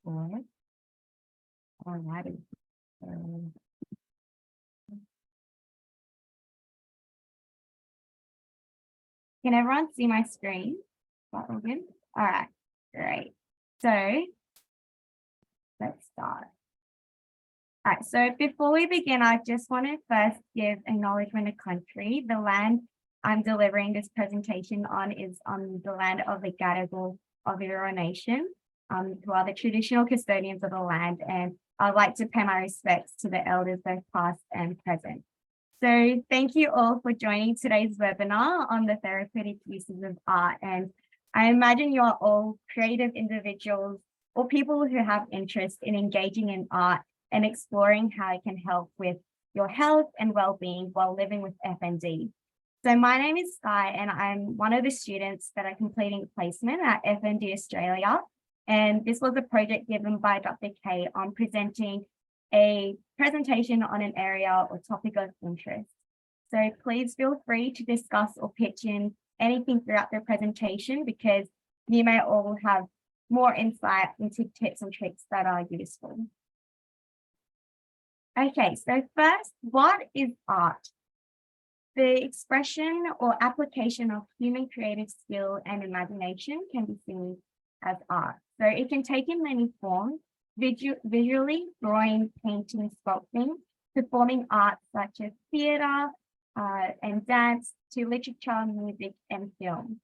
Alrighty. So, can everyone see my screen? Is that all good? All right, great. So let's start. All right, so before we begin, I just want to first give acknowledgement of country. The land I'm delivering this presentation on is on the land of the Gadigal of the Eora Nation, who are the traditional custodians of the land, and I'd like to pay my respects to the elders, both past and present. So thank you all for joining today's webinar on the therapeutic uses of art. And I imagine you are all creative individuals or people who have interest in engaging in art and exploring how it can help with your health and well-being while living with FND. So my name is Sky, and I'm one of the students that are completing placement at FND Australia. And this was a project given by Dr. K on presenting a presentation on an area or topic of interest. So please feel free to discuss or pitch in anything throughout the presentation, because you may all have more insight into tips and tricks that are useful. Okay, so first, what is art? The expression or application of human creative skill and imagination can be seen as art. So it can take in many forms: visually, drawing, painting, sculpting, performing arts such as theatre and dance, to literature, music, and film.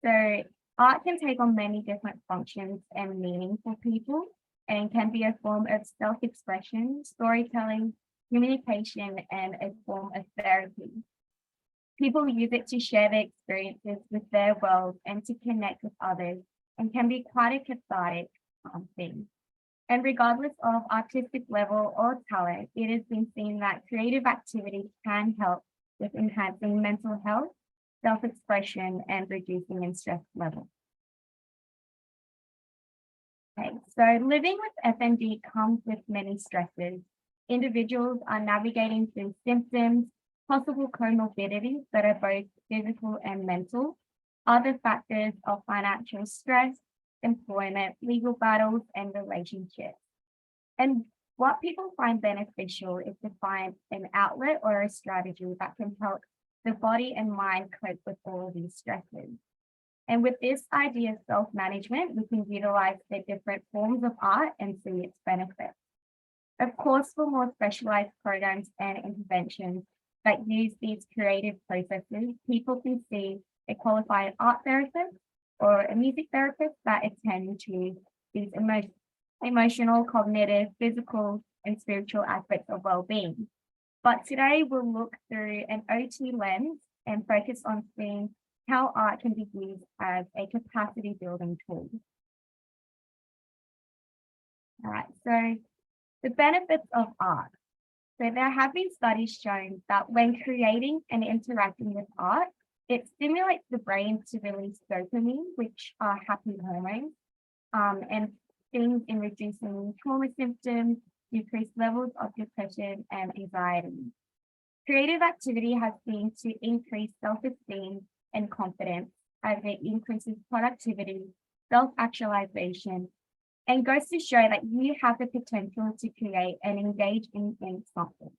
So art can take on many different functions and meaning for people, and can be a form of self-expression, storytelling, communication, and a form of therapy. People use it to share their experiences with their world and to connect with others, and can be quite a cathartic thing. And regardless of artistic level or talent, it has been seen that creative activity can help with enhancing mental health, self-expression, and reducing stress levels. Okay, so living with FND comes with many stresses. Individuals are navigating through symptoms, possible comorbidities that are both physical and mental, other factors of financial stress, employment, legal battles, and relationships. And what people find beneficial is to find an outlet or a strategy that can help the body and mind cope with all of these stresses. And with this idea of self-management, we can utilize the different forms of art and see its benefits. Of course, for more specialized programs and interventions that use these creative processes, people can see a qualified art therapist or a music therapist that attend to these emotional, cognitive, physical, and spiritual aspects of well-being. But today we'll look through an OT lens and focus on seeing how art can be used as a capacity building tool. All right, so the benefits of art. So there have been studies showing that when creating and interacting with art, it stimulates the brain to release dopamine, which are happy hormones, and things in reducing trauma symptoms, decreased levels of depression and anxiety. Creative activity has been to increase self-esteem and confidence as it increases productivity, self-actualization, and goes to show that you have the potential to create and engage in something.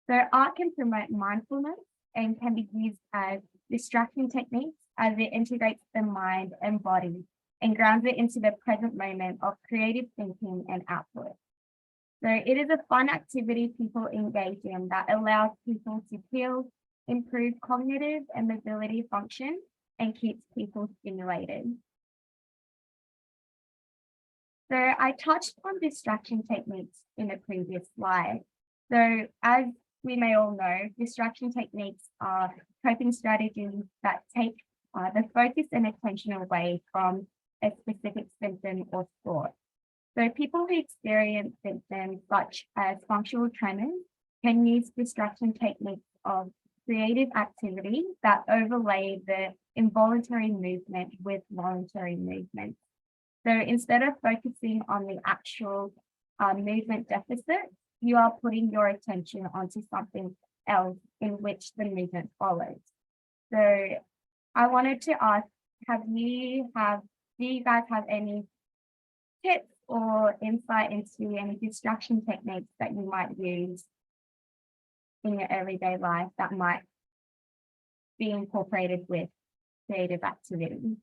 So art can promote mindfulness and can be used as distraction techniques as it integrates the mind and body and grounds it into the present moment of creative thinking and output. So it is a fun activity people engage in that allows people to feel, improve cognitive and mobility function, and keeps people stimulated. So I touched on distraction techniques in the previous slide. So as we may all know, distraction techniques are coping strategies that take the focus and attention away from a specific symptom or thought. So people who experience symptoms such as functional tremors can use distraction techniques of creative activity that overlay the involuntary movement with voluntary movement. So instead of focusing on the actual movement deficit, you are putting your attention onto something else in which the movement follows. So I wanted to ask, do you guys have any tips or insight into any distraction techniques that you might use in your everyday life that might be incorporated with creative activity?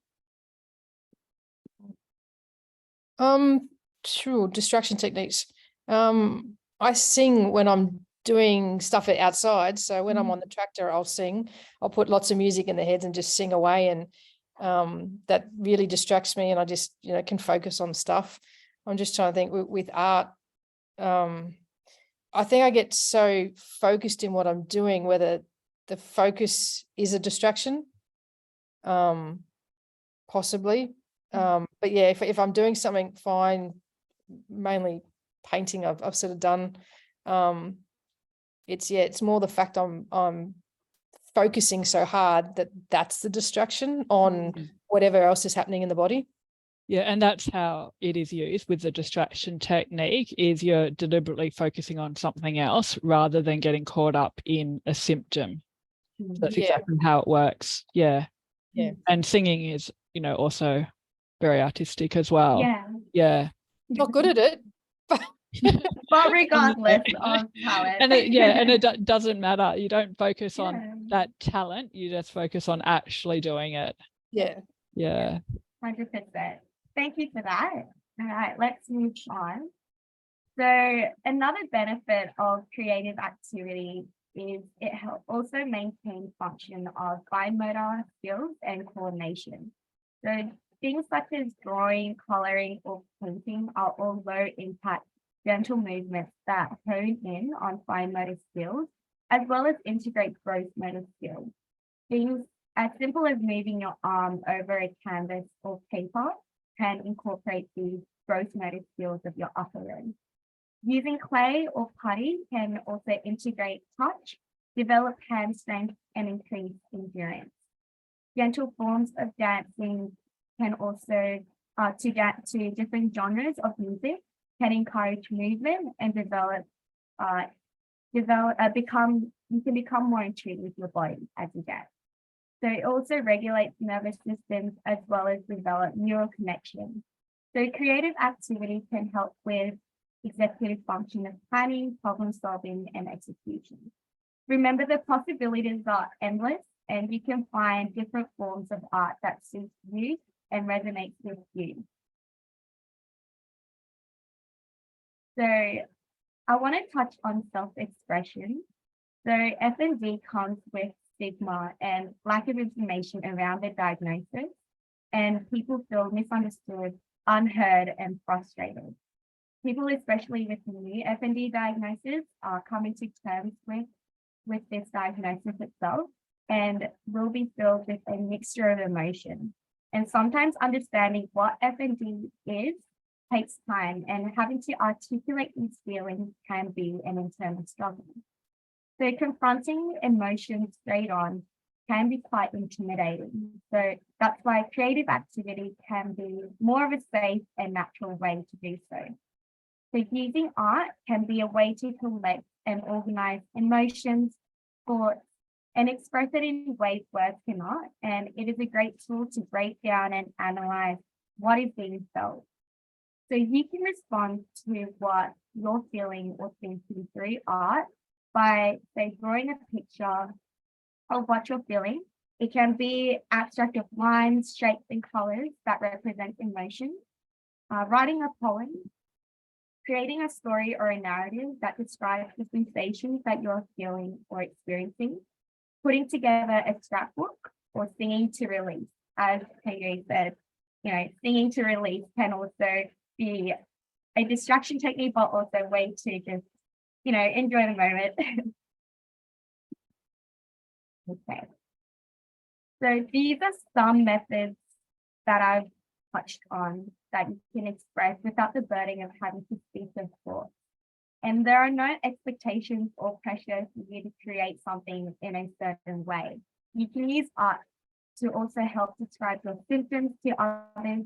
Sure, distraction techniques. I sing when I'm doing stuff outside. So when I'm on the tractor, I'll sing. I'll put lots of music in the heads and just sing away, and that really distracts me, and I just can focus on stuff. I'm just trying to think with art. I think I get so focused in what I'm doing, whether the focus is a distraction, possibly. But yeah, if I'm doing something fine, mainly painting, I've sort of done. It's more the fact I'm focusing so hard that's the distraction on whatever else is happening in the body. Yeah, and that's how it is used with the distraction technique, is you're deliberately focusing on something else rather than getting caught up in a symptom. That's exactly how it works. Yeah. And singing is, also very artistic as well. Yeah. Not good at it. But regardless of talent. And it doesn't matter. You don't focus on that talent. You just focus on actually doing it. Yeah. 100%. Thank you for that. All right, let's move on. So another benefit of creative activity is it helps also maintain function of fine motor skills and coordination. So things such as drawing, coloring, or painting are all low impact, gentle movements that hone in on fine motor skills, as well as integrate gross motor skills. Things as simple as moving your arm over a canvas or paper can incorporate these gross motor skills of your upper limb. Using clay or putty can also integrate touch, develop hand strength, and increase endurance. Gentle forms of dancing can also, to different genres of music, can encourage movement and you can become more in tune with your body as you dance. So it also regulates nervous systems as well as develop neural connections. So creative activity can help with executive function of planning, problem solving, and execution. Remember, the possibilities are endless, and you can find different forms of art that suits you and resonates with you. So I want to touch on self-expression. So FND comes with stigma and lack of information around the diagnosis, and people feel misunderstood, unheard, and frustrated. People, especially with new FND diagnosis, are coming to terms with this diagnosis itself and will be filled with a mixture of emotion. And sometimes understanding what FND is takes time, and having to articulate these feelings can be an internal struggle. So confronting emotions straight on can be quite intimidating. So that's why creative activity can be more of a safe and natural way to do so. So using art can be a way to collect and organize emotions, thoughts, and express it in ways words cannot. And it is a great tool to break down and analyze what is being felt. So you can respond to what you're feeling or thinking through art by, say, drawing a picture of what you're feeling. It can be abstract of lines, shapes, and colors that represent emotion. Writing a poem, creating a story or a narrative that describes the sensations that you're feeling or experiencing, putting together a scrapbook, or singing to release. As Pedro said, singing to release can also be a distraction technique, but also a way to just, enjoy the moment. Okay. So these are some methods that I've touched on that you can express without the burden of having to speak of thoughts. And there are no expectations or pressure for you to create something in a certain way. You can use art to also help describe your symptoms to others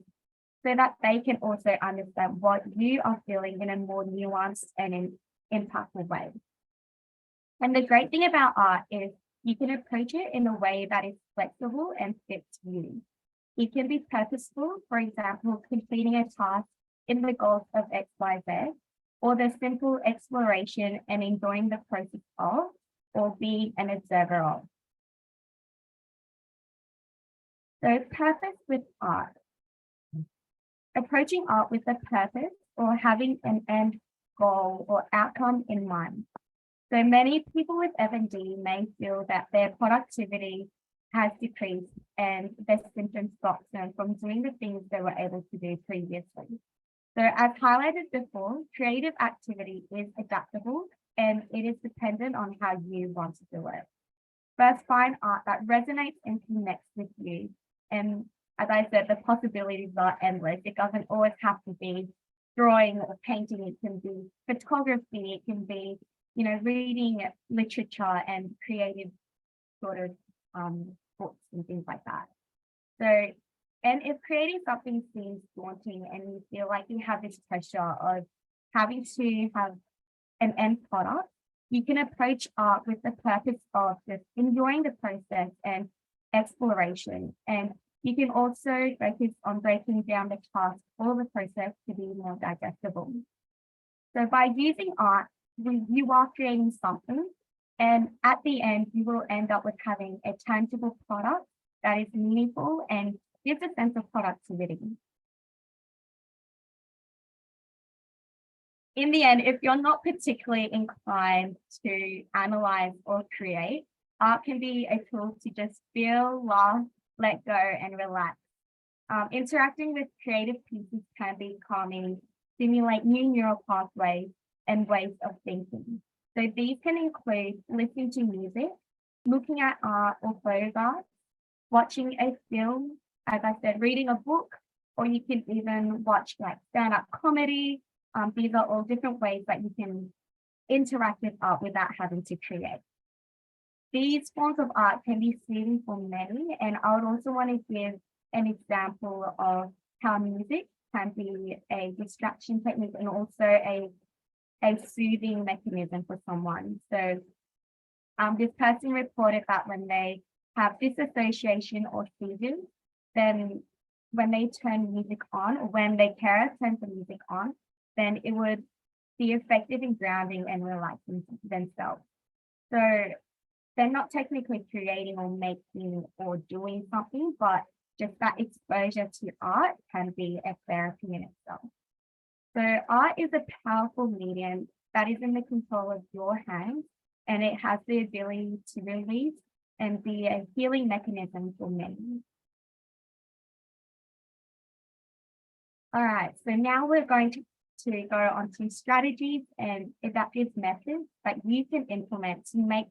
so that they can also understand what you are feeling in a more nuanced and impactful way. And the great thing about art is you can approach it in a way that is flexible and fits you. It can be purposeful, for example, completing a task in the goals of XYZ, or the simple exploration and enjoying the process of, or being an observer of. So purpose with art. Approaching art with a purpose or having an end goal or outcome in mind. So many people with FND may feel that their productivity has decreased and their symptoms stops them from doing the things they were able to do previously. So as highlighted before, creative activity is adaptable and it is dependent on how you want to do it. First, find art that resonates and connects with you. And as I said, the possibilities are endless. It doesn't always have to be drawing or painting. It can be photography. It can be, reading literature and creative sort of books and things like that. So, and if creating something seems daunting and you feel like you have this pressure of having to have an end product, you can approach art with the purpose of just enjoying the process and exploration. And you can also focus on breaking down the task or the process to be more digestible. So by using art, you are creating something, and at the end, you will end up with having a tangible product that is meaningful and gives a sense of productivity. In the end, if you're not particularly inclined to analyze or create, art can be a tool to just feel, laugh, let go, and relax. Interacting with creative pieces can be calming, stimulate new neural pathways and ways of thinking. So these can include listening to music, looking at art or photographs, watching a film, as I said, reading a book, or you can even watch like stand-up comedy. These are all different ways that you can interact with art without having to create. These forms of art can be soothing for many, and I would also want to give an example of how music can be a distraction technique and also a soothing mechanism for someone. So this person reported that when they have disassociation or seizures, then when they turn music on, or when their carer turns the music on, then it would be effective in grounding and relaxing themselves. So they're not technically creating or making or doing something, but just that exposure to art can be a therapy in itself. So art is a powerful medium that is in the control of your hands, and it has the ability to release and be a healing mechanism for many. All right, so now we're going to go on to strategies and adaptive methods that you can implement to make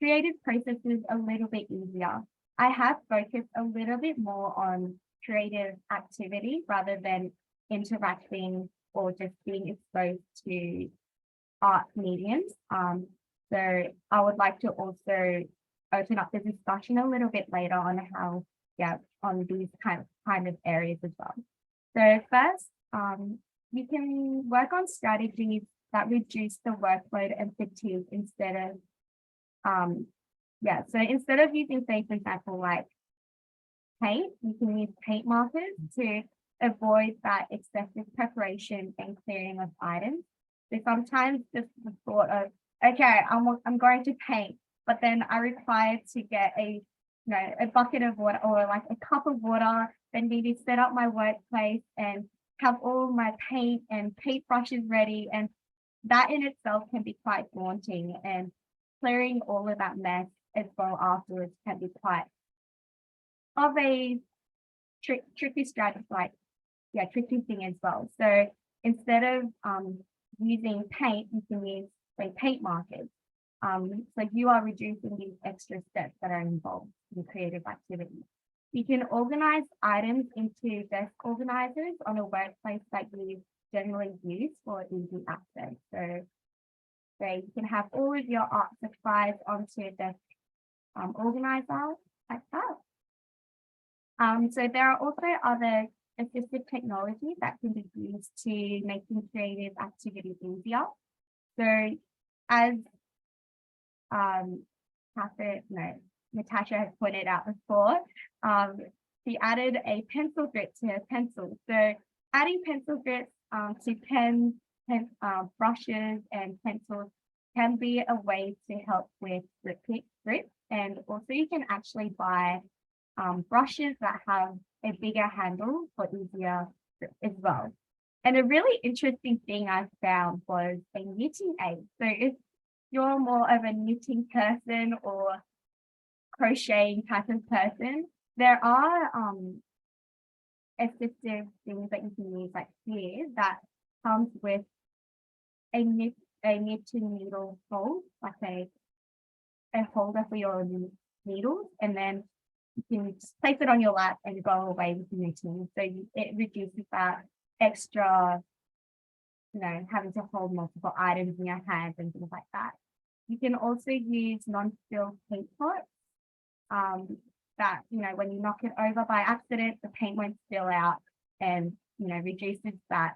creative processes a little bit easier. I have focused a little bit more on creative activity rather than interacting or just being exposed to art mediums. So I would like to also open up the discussion a little bit later on how, on these kind of areas as well. So first, you can work on strategies that reduce the workload and fatigue instead of, so instead of using, say, for example, like paint, you can use paint markers to avoid that excessive preparation and clearing of items. So sometimes just the thought of, okay, I'm going to paint, but then I require to get a bucket of water or like a cup of water, then need to set up my workplace and have all my paint and paintbrushes ready. And that in itself can be quite daunting, and clearing all of that mess as well afterwards can be quite of a tricky strategy, tricky thing as well. So instead of using paint, you can use, say, paint markers. So you are reducing these extra steps that are involved in creative activity. You can organize items into desk organizers on a workplace that you generally use for easy access. So you can have all of your art supplies onto a desk organizer like that. So there are also other assistive technologies that can be used to making creative activity easier. So as Natasha has pointed out before, she added a pencil grip to her pencil. So adding pencil grips to pens, brushes and pencils can be a way to help with grip. And also you can actually buy brushes that have a bigger handle for easier grip as well. And a really interesting thing I found was a knitting aid. So if you're more of a knitting person or crocheting type of person, there are assistive things that you can use like here that comes with a knitting needle hold, like a holder for your needles, and then you can just place it on your lap and go away with the knitting. So it reduces that extra, having to hold multiple items in your hands and things like that. You can also use non-spill paint pots that, when you knock it over by accident, the paint won't spill out and, reduces that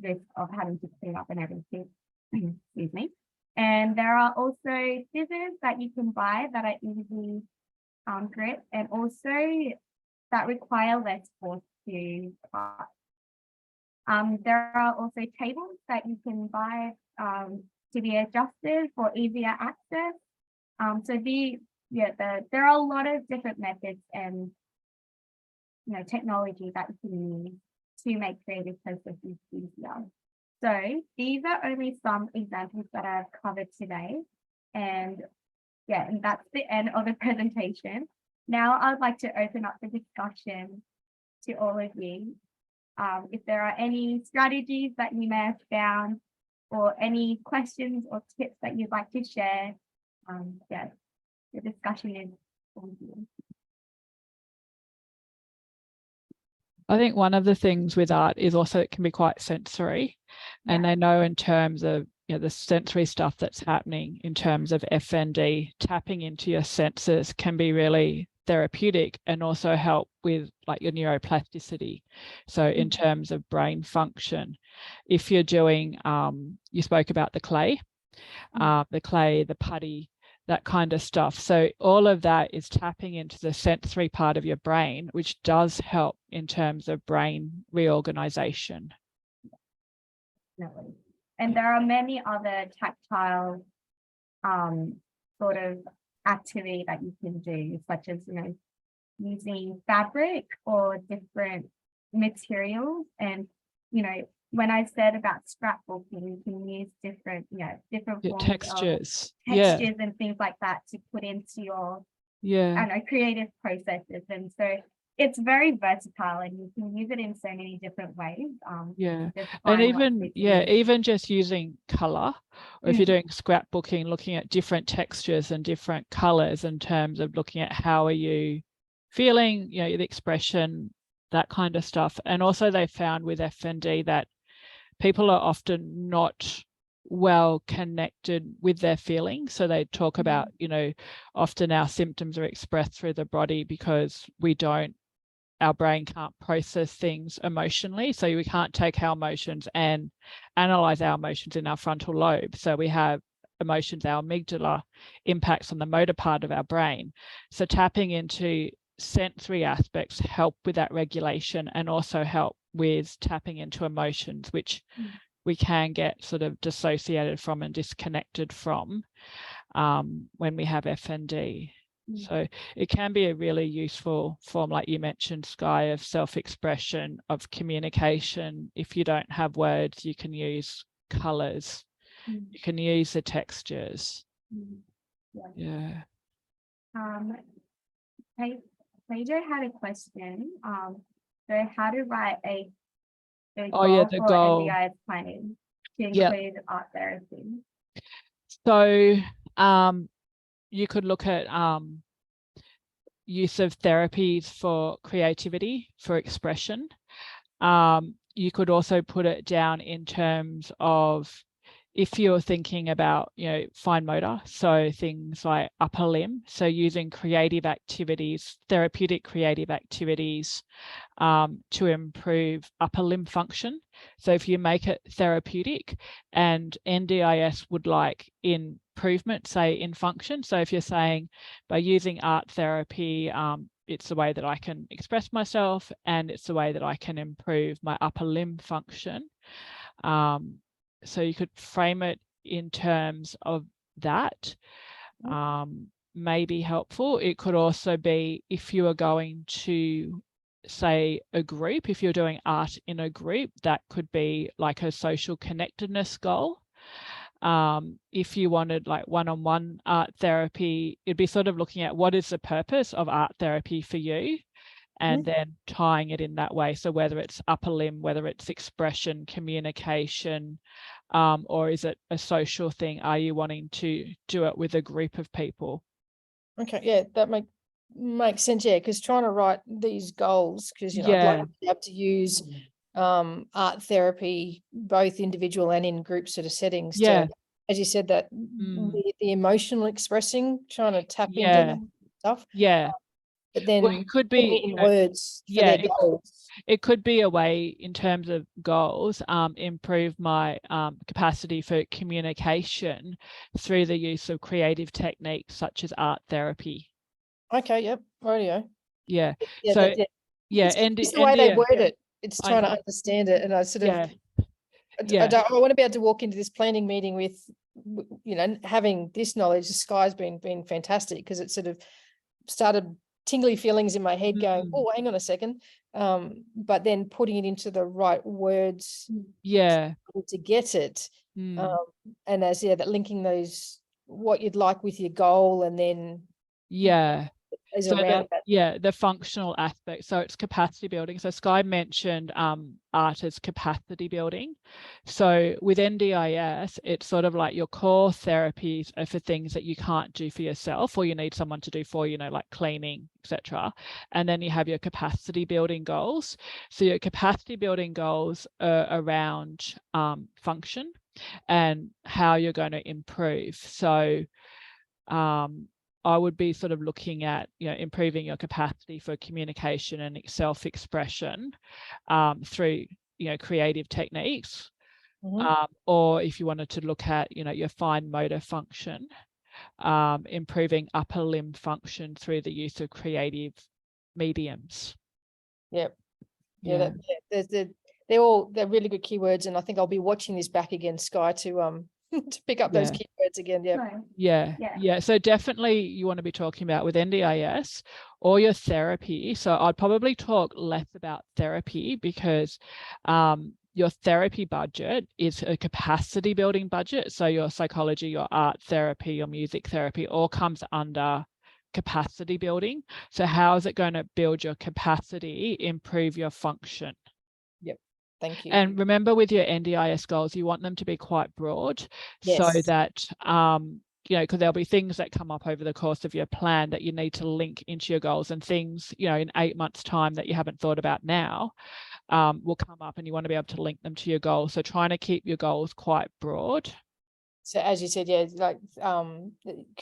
risk of having to clean up and everything. Excuse me. And there are also scissors that you can buy that are easy grip and also that require less force to cut. There are also tables that you can buy to be adjusted for easier access. There are a lot of different methods and technology that you can use to make creative processes easier. So these are only some examples that I've covered today. And that's the end of the presentation. Now I'd like to open up the discussion to all of you. If there are any strategies that you may have found or any questions or tips that you'd like to share, the discussion is on you. I think one of the things with art is also it can be quite sensory, and I know in terms of the sensory stuff that's happening in terms of FND, tapping into your senses can be really therapeutic and also help with like your neuroplasticity. So in terms of brain function, if you're doing, you spoke about the clay, the putty, that kind of stuff. So all of that is tapping into the sensory part of your brain, which does help in terms of brain reorganization. Definitely. And there are many other tactile sort of activity that you can do, such as using fabric or different materials. And when I said about scrapbooking, you can use different forms textures and things like that to put into your creative processes. And so it's very versatile and you can use it in so many different ways. And even just using color, or if you're doing scrapbooking, looking at different textures and different colors in terms of looking at how are you feeling, the expression, that kind of stuff. And also they found with FND that people are often not well connected with their feelings. So they talk about, often our symptoms are expressed through the body because our brain can't process things emotionally. So we can't take our emotions and analyze our emotions in our frontal lobe. So we have emotions, our amygdala impacts on the motor part of our brain. So tapping into sensory aspects help with that regulation and also help with tapping into emotions, which we can get sort of dissociated from and disconnected from when we have FND. So it can be a really useful form, like you mentioned, Sky, of self-expression, of communication. If you don't have words, you can use colors, you can use the textures. Pedro had a question. So how to write a goal for NDIS planning to include art therapy? So you could look at use of therapies for creativity, for expression. You could also put it down in terms of if you're thinking about, fine motor, so things like upper limb, so using creative activities, therapeutic creative activities to improve upper limb function. So if you make it therapeutic, and NDIS would like improvement, say in function. So if you're saying by using art therapy, it's the way that I can express myself and it's the way that I can improve my upper limb function. So you could frame it in terms of that. May be helpful. It could also be if you are going to, say, a group, if you're doing art in a group, that could be like a social connectedness goal. If you wanted like one-on-one art therapy, it'd be sort of looking at what is the purpose of art therapy for you, and then tying it in that way. So whether it's upper limb, whether it's expression, communication, or is it a social thing? Are you wanting to do it with a group of people? Okay, yeah, that makes sense. Yeah, because trying to write these goals, because I'd like to be able to use art therapy both individual and in group sort of settings. Yeah, to, as you said, that the emotional expressing, trying to tap into stuff. Yeah. But then Well, it could be in words for their goals. It could be a way in terms of goals, improve my capacity for communication through the use of creative techniques such as art therapy. Okay, yep, radio. Yeah. Yeah, so it's the way they word it. It's trying to understand it, and I sort of I want to be able to walk into this planning meeting with, having this knowledge. The Sky's been fantastic, because it sort of started tingly feelings in my head going, oh, hang on a second. But then putting it into the right words to get it. And as that linking those, what you'd like with your goal, and then is so around that. The functional aspect. So it's capacity building. So Sky mentioned art as capacity building. So with NDIS, it's sort of like your core therapies are for things that you can't do for yourself, or you need someone to do for you, like cleaning, etc. And then you have your capacity building goals. So your capacity building goals are around function and how you're going to improve. So I would be sort of looking at, improving your capacity for communication and self-expression through, creative techniques. Or if you wanted to look at, your fine motor function, improving upper limb function through the use of creative mediums. Yep. They're really good keywords, and I think I'll be watching this back again, Sky, to pick up those keywords again. So definitely you want to be talking about with NDIS or your therapy. So I'd probably talk less about therapy, because your therapy budget is a capacity building budget. So your psychology, your art therapy, your music therapy all comes under capacity building. So how is it going to build your capacity, improve your function? Yep. Thank you. And remember, with your NDIS goals, you want them to be quite broad, so that, because there'll be things that come up over the course of your plan that you need to link into your goals, and things, in 8 months' time that you haven't thought about now will come up, and you want to be able to link them to your goals. So trying to keep your goals quite broad. So as you said, like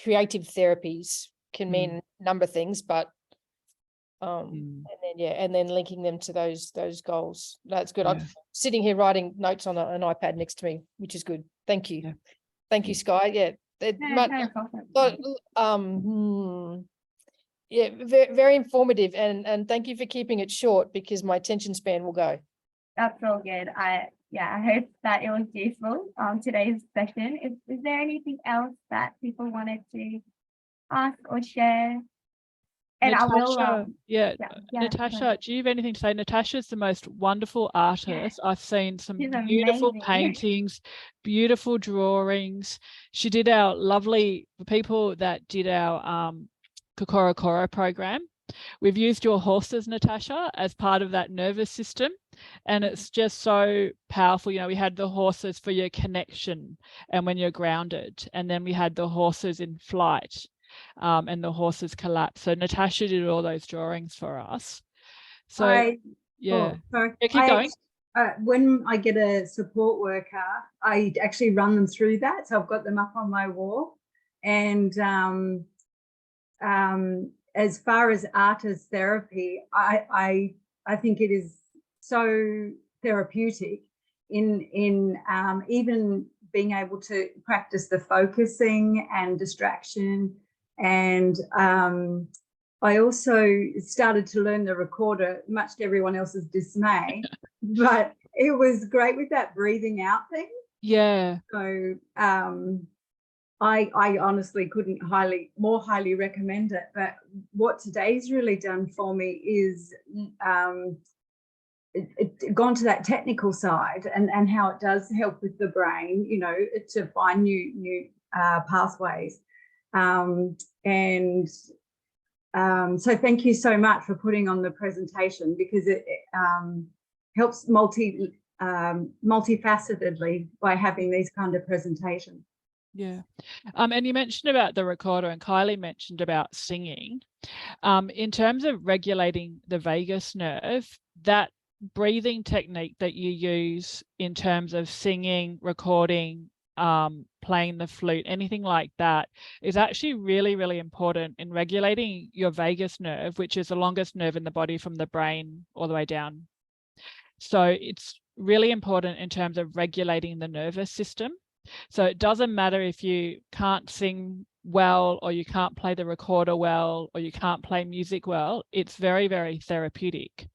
creative therapies can mean a number of things, but and then linking them to those goals. That's good. I'm sitting here writing notes on an iPad next to me, which is good. Thank you. Thank you, Sky. Very informative, and thank you for keeping it short, because my attention span will go. That's all good. I hope that it was useful today's session. Is there anything else that people wanted to ask or share? And Natasha, Natasha, do you have anything to say? Natasha's the most wonderful artist. I've seen some beautiful paintings, beautiful drawings. She did our lovely, people that did our Kokoro Koro program. We've used your horses, Natasha, as part of that nervous system. And it's just so powerful. We had the horses for your connection and when you're grounded. And then we had the horses in flight. And the horses collapse. So Natasha did all those drawings for us. So keep going. When I get a support worker, I actually run them through that. So I've got them up on my wall. And as far as art as therapy, I think it is so therapeutic in even being able to practice the focusing and distraction. And I also started to learn the recorder, much to everyone else's dismay, but it was great with that breathing out thing. Yeah. So I honestly couldn't more highly recommend it. But what today's really done for me is it gone to that technical side and how it does help with the brain, you know, to find new pathways. So thank you so much for putting on the presentation, because it helps multifacetedly by having these kind of presentations. Yeah. And you mentioned about the recorder, and Kylie mentioned about singing. In terms of regulating the vagus nerve, that breathing technique that you use in terms of singing, recording, playing the flute, anything like that, is actually really, really important in regulating your vagus nerve, which is the longest nerve in the body from the brain all the way down. So it's really important in terms of regulating the nervous system. So it doesn't matter if you can't sing well, or you can't play the recorder well, or you can't play music well. It's very, very therapeutic.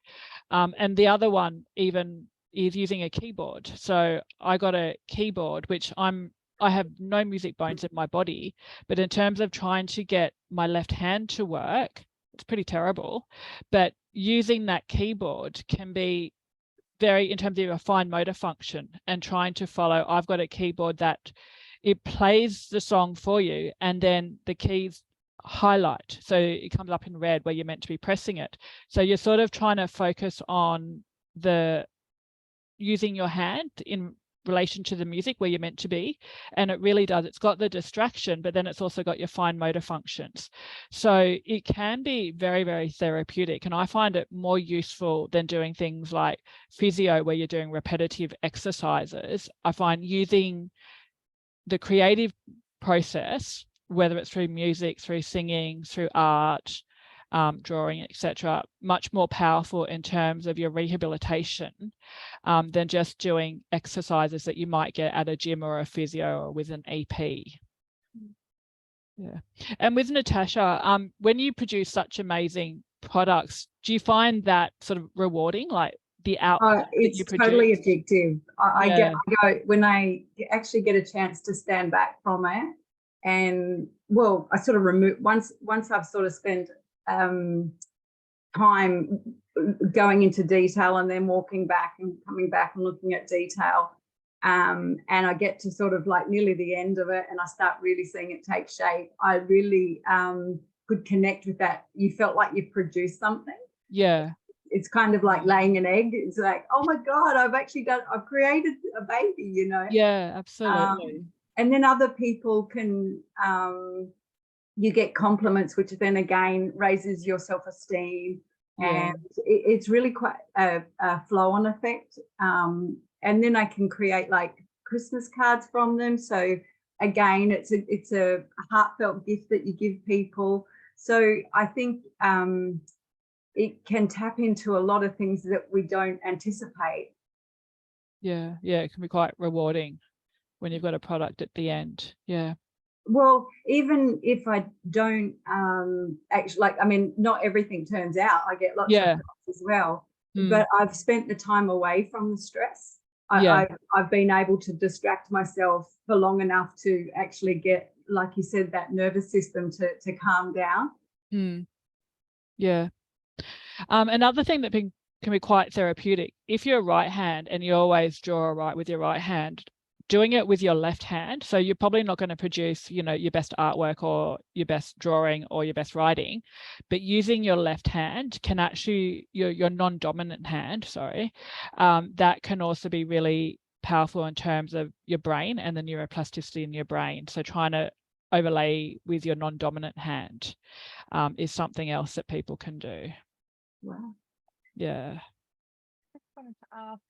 And the other one even is using a keyboard. So I got a keyboard, which I have no music bones in my body, but in terms of trying to get my left hand to work, it's pretty terrible. But using that keyboard can be very, in terms of a fine motor function, and trying to follow. I've got a keyboard that it plays the song for you, and then the keys highlight, so it comes up in red where you're meant to be pressing it. So you're sort of trying to focus on the using your hand in relation to the music where you're meant to be, and it really does. It's got the distraction, but then it's also got your fine motor functions. So it can be very, very therapeutic, and I find it more useful than doing things like physio where you're doing repetitive exercises. I find using the creative process, whether it's through music, through singing, through art, drawing, etc., much more powerful in terms of your rehabilitation than just doing exercises that you might get at a gym or a physio or with an EP. Yeah. And with Natasha, when you produce such amazing products, do you find that sort of rewarding, like the output that you produce? Totally addictive. I go when I actually get a chance to stand back from it, and well, I sort of remove once I've sort of spent time going into detail and then walking back and coming back and looking at detail, and I get to sort of like nearly the end of it and I start really seeing it take shape. I really could connect with that. You felt like you produced something. Yeah. It's kind of like laying an egg. It's like, oh my God, I've created a baby, you know? Yeah, absolutely. And then other people can, you get compliments, which then again raises your self-esteem. Yeah. And it's really quite a flow-on effect. And then I can create like Christmas cards from them. So again, it's a heartfelt gift that you give people. So I think it can tap into a lot of things that we don't anticipate. Yeah, it can be quite rewarding when you've got a product at the end. Yeah. Well, even if I don't actually, like, I mean, not everything turns out. I get lots of products as well, but I've spent the time away from the stress. I've been able to distract myself for long enough to actually get, like you said, that nervous system to calm down. Yeah. Another thing that can be quite therapeutic, if you're right hand and you always draw with your right hand, doing it with your left hand, so you're probably not going to produce, you know, your best artwork or your best drawing or your best writing, but using your left hand can actually, your non-dominant hand, that can also be really powerful in terms of your brain and the neuroplasticity in your brain. So trying to overlay with your non-dominant hand is something else that people can do. Wow. Yeah. I just wanted to ask,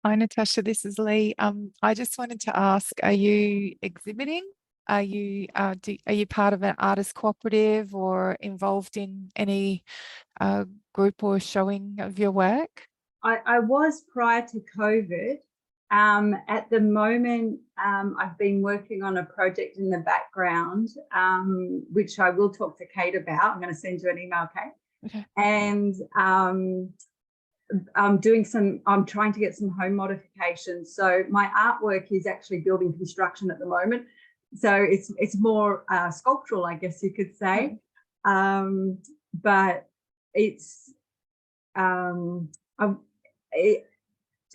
hi Natasha, this is Lee. I just wanted to ask, are you exhibiting? Are you part of an artist cooperative or involved in any group or showing of your work? I was prior to COVID. At the moment, I've been working on a project in the background, which I will talk to Kate about. I'm going to send you an email, Kate. Okay. And I'm trying to get some home modifications. So my artwork is actually building construction at the moment. So it's more sculptural, I guess you could say. But it's to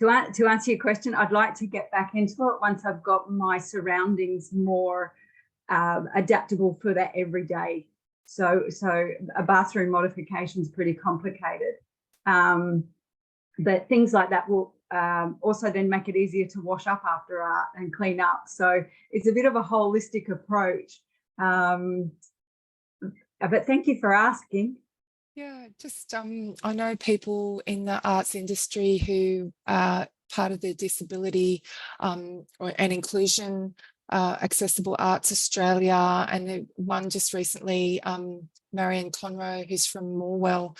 answer your question, I'd like to get back into it once I've got my surroundings more adaptable for that every day. So a bathroom modification is pretty complicated. But things like that will also then make it easier to wash up after art and clean up. So it's a bit of a holistic approach. But thank you for asking. Yeah, just I know people in the arts industry who are part of the disability and inclusion Accessible Arts Australia, and the one just recently, Marion Conroe, who's from Morwell,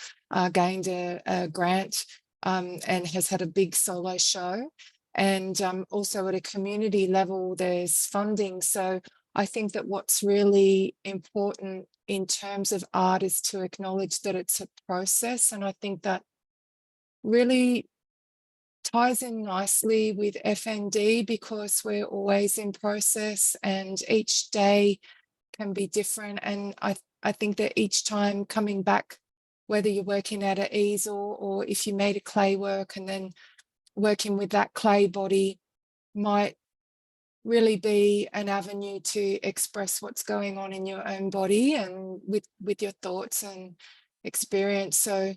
gained a grant and has had a big solo show. And also at a community level, there's funding. So I think that what's really important in terms of art is to acknowledge that it's a process. And I think that really ties in nicely with FND, because we're always in process and each day can be different. And I think that each time coming back, whether you're working at an easel or if you made a clay work and then working with that clay body, might really be an avenue to express what's going on in your own body and with your thoughts and experience. So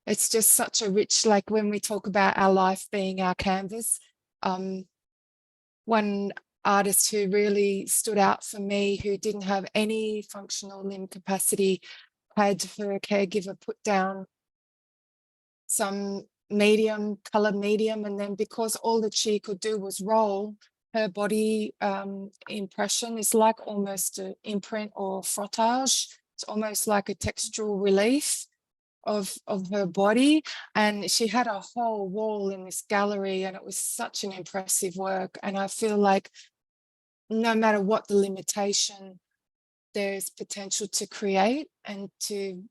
it's just such a rich, like when we talk about our life being our canvas, one artist who really stood out for me, who didn't have any functional limb capacity, had her caregiver put down some colored medium, and then because all that she could do was roll, her body impression is like almost an imprint or frottage. It's almost like a textural relief of her body. And she had a whole wall in this gallery, and it was such an impressive work. And I feel like no matter what the limitation, there's potential to create and to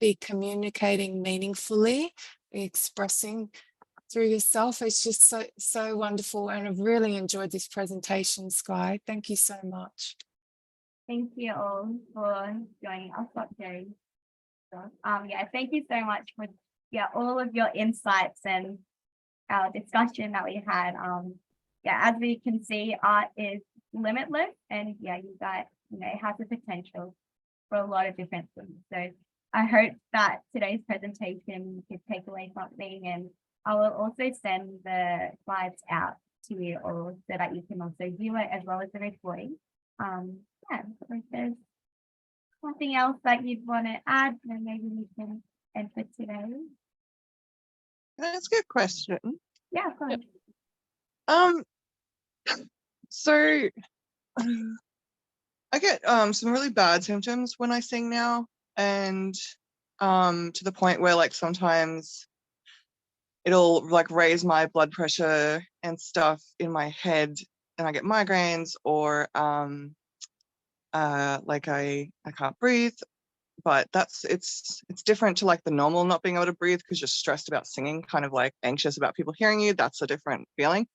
be communicating meaningfully, expressing through yourself. It's just so wonderful, and I've really enjoyed this presentation, Sky. Thank you so much. Thank you all for joining us up here. Yeah, thank you so much for all of your insights and our discussion that we had. As we can see, art is limitless, and you guys, it has the potential for a lot of different things. So I hope that today's presentation could take away something, and I will also send the slides out to you all so that you can also view it as well as the recording. If there's nothing else that you'd want to add, then maybe we can end for today. That's a good question. Yeah, of course. So I get some really bad symptoms when I sing now, and to the point where like sometimes it'll like raise my blood pressure and stuff in my head, and I get migraines, or like I can't breathe. But it's different to like the normal not being able to breathe because you're stressed about singing, kind of like anxious about people hearing you. That's a different feeling.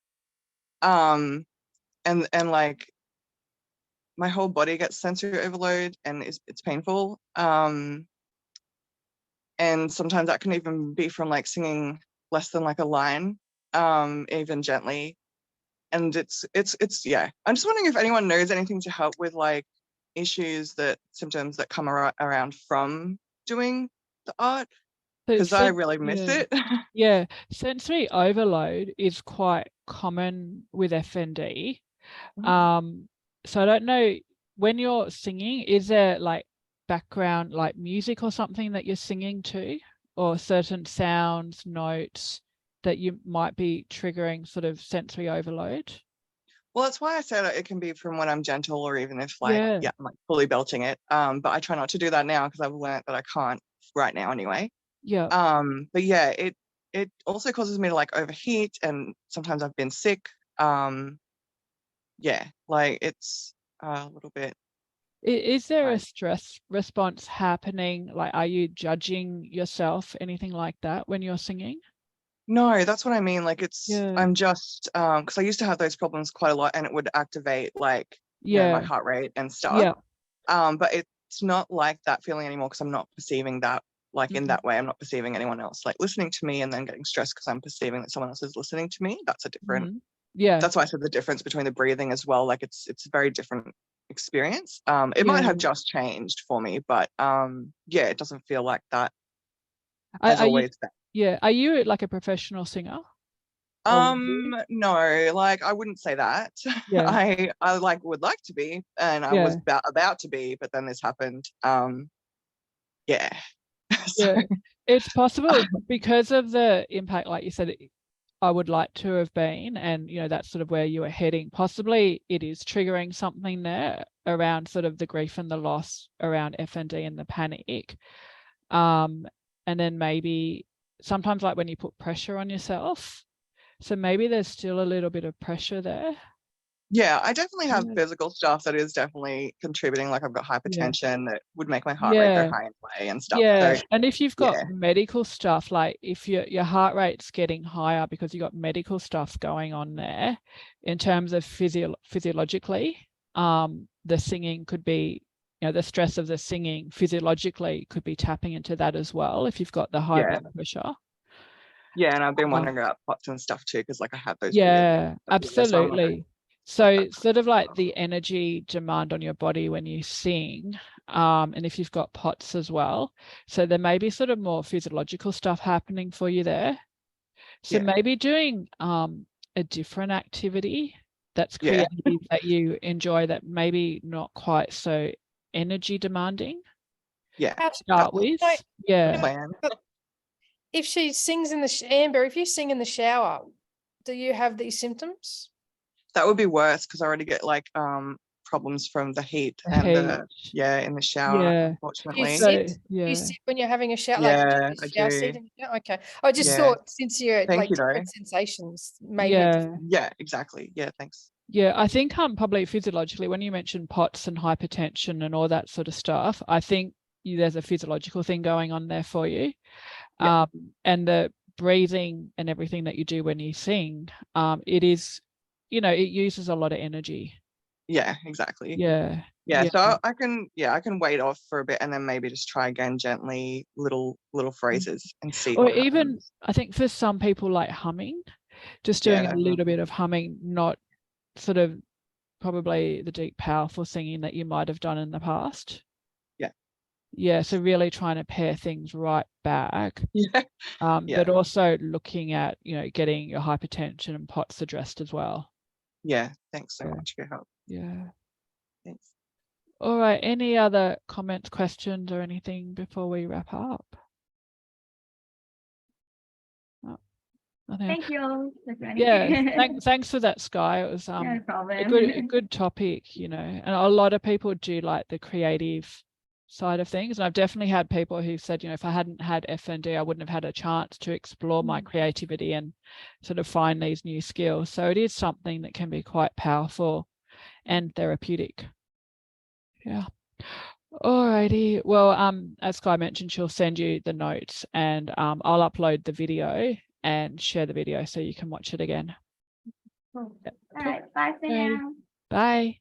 And like my whole body gets sensory overload, and it's painful. And sometimes that can even be from like singing less than like a line, even gently. And it's I'm just wondering if anyone knows anything to help with like symptoms that come around from doing the art, because I really miss it. Yeah, sensory overload is quite common with FND. So I don't know, when you're singing, is there like background like music or something that you're singing to, or certain sounds, notes that you might be triggering sort of sensory overload? Well, that's why I said it can be from when I'm gentle, or even if like I'm like fully belting it. But I try not to do that now because I've learned that I can't right now anyway. But yeah, it also causes me to like overheat, and sometimes I've been sick. Like it's a little bit. Is there a stress response happening? Like, are you judging yourself, anything like that when you're singing? No, that's what I mean. Like Yeah. I'm just, because I used to have those problems quite a lot, and it would activate like, you know, my Yeah. heart rate and stuff. Yeah. But it's not like that feeling anymore because I'm not perceiving that like in that way. I'm not perceiving anyone else like listening to me and then getting stressed because I'm perceiving that someone else is listening to me. That's a different, Yeah. that's why I said the difference between the breathing as well. Like it's a very different experience. It might have just changed for me, but yeah, it doesn't feel like that has always been. Yeah. Are you like a professional singer? No, like I wouldn't say that. Yeah. I like would like to be, and I was about to be, but then this happened. Yeah. So, Yeah. It's possible because of the impact, like you said, I would like to have been, and you know, that's sort of where you were heading. Possibly it is triggering something there around sort of the grief and the loss around FND and the panic. And then maybe sometimes like when you put pressure on yourself, so maybe there's still a little bit of pressure there. yeah, I definitely have physical stuff that is definitely contributing. Like I've got hypertension that would make my heart rate go high anyway and stuff. Yeah. So, and if you've got medical stuff, like if your heart rate's getting higher because you've got medical stuff going on there, in terms of physiologically, the singing could be, you know, the stress of the singing physiologically could be tapping into that as well if you've got the high blood pressure. Yeah, and I've been wondering about POTS and stuff too, because like I have those. Yeah, absolutely. So sort of like the energy demand on your body when you sing, and if you've got POTS as well. So there may be sort of more physiological stuff happening for you there. So maybe doing a different activity that's creative that you enjoy, that maybe not quite so energy demanding. Yeah. To start with. Plan. If she sings in the Amber, if you sing in the shower, do you have these symptoms? That would be worse because I already get like problems from the heat and in the shower, unfortunately. You sit when you're having a shower, I shower do. seat. Okay. I just thought since you're like different sensations, maybe. Yeah, exactly. Yeah, thanks. Yeah, I think probably physiologically, when you mentioned POTS and hypertension and all that sort of stuff, I think there's a physiological thing going on there for you. And the breathing and everything that you do when you sing, it is, you know, it uses a lot of energy. Yeah, exactly. Yeah. So I can wait off for a bit and then maybe just try again gently, little phrases and see. Or even happens. I think for some people like humming, just doing a little bit of humming, not sort of probably the deep, powerful singing that you might have done in the past. Yeah, so really trying to pare things right back. But also looking at, you know, getting your hypertension and POTS addressed as well. Yeah, thanks so much for your help. Yeah. Thanks. All right, any other comments, questions or anything before we wrap up? Thank you. Yeah, thanks for that, Sky. It was no problem. a good topic, you know, and a lot of people do like the creative side of things. And I've definitely had people who said, you know, if I hadn't had FND, I wouldn't have had a chance to explore my creativity and sort of find these new skills. So it is something that can be quite powerful and therapeutic. Yeah. Alrighty. Well, as Sky mentioned, she'll send you the notes and I'll upload the video and share the video so you can watch it again. Cool. All right. Bye for now. Bye.